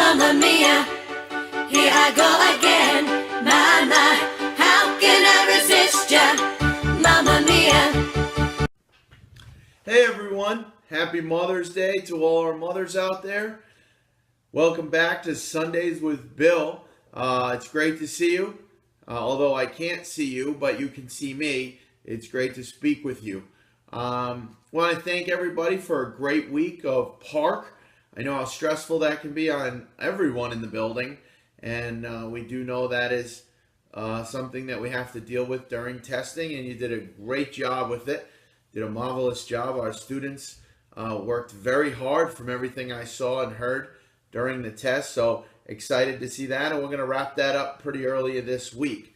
Mamma mia, here I go again. My, how can I resist ya? Mamma mia. Hey everyone, happy Mother's Day to all our mothers out there. Welcome back to Sundays with Bill. It's great to see you. Although I can't see you, but you can see me. It's great to speak with you. Want to thank everybody for a great week of Park. I know how stressful that can be on everyone in the building, and we do know that is something that we have to deal with during testing, and you did a great job with it. Did a marvelous job. Our students worked very hard from everything I saw and heard during the test, so excited to see that, and we're going to wrap that up pretty early this week.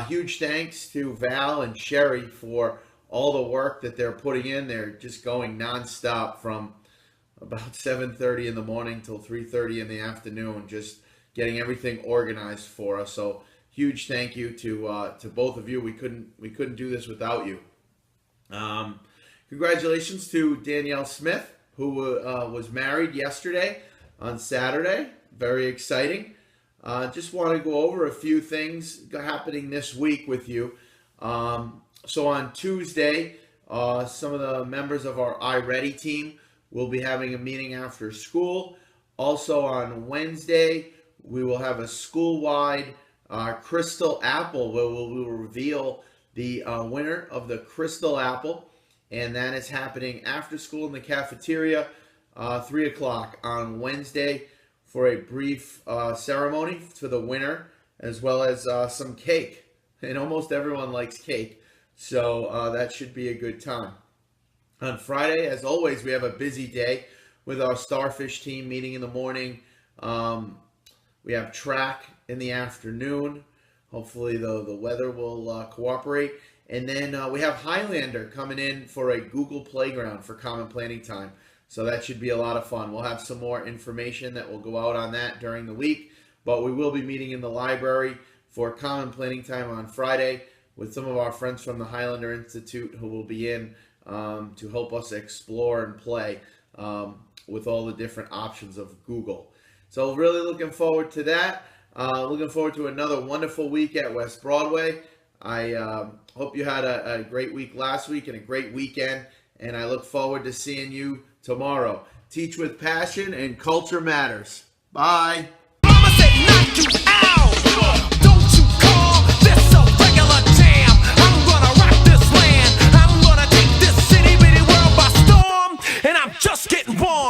Huge thanks to Val and Sherry for all the work that they're putting in. They're just going nonstop from about 7:30 in the morning till 3:30 in the afternoon, just getting everything organized for us. So huge thank you to both of you. We couldn't do this without you. Congratulations to Danielle Smith, who was married yesterday on Saturday. Very exciting. Just want to go over a few things happening this week with you. So on Tuesday, some of the members of our iReady team will be having a meeting after school. Also on Wednesday, we will have a school-wide Crystal Apple where we will reveal the winner of the Crystal Apple, and that is happening after school in the cafeteria, 3 o'clock on Wednesday, for a brief ceremony for the winner, as well as some cake. And almost everyone likes cake, so that should be a good time. On Friday, as always, we have a busy day with our Starfish team meeting in the morning. We have track in the afternoon. Hopefully the weather will cooperate. And then we have Highlander coming in for a Google Playground for Common Planning Time. So that should be a lot of fun. We'll have some more information that will go out on that during the week. But we will be meeting in the library for Common Planning Time on Friday with some of our friends from the Highlander Institute who will be in to help us explore and play with all the different options of Google. So really looking forward to that. Looking forward to another wonderful week at West Broadway. I hope you had a great week last week and a great weekend, and I look forward to seeing you tomorrow. Teach with passion, and culture matters. Bye. Mama said knock you out. Don't you call this a regular jam. I'm gonna rock this land. I'm gonna take this city bitty world by storm, and I'm just getting warm.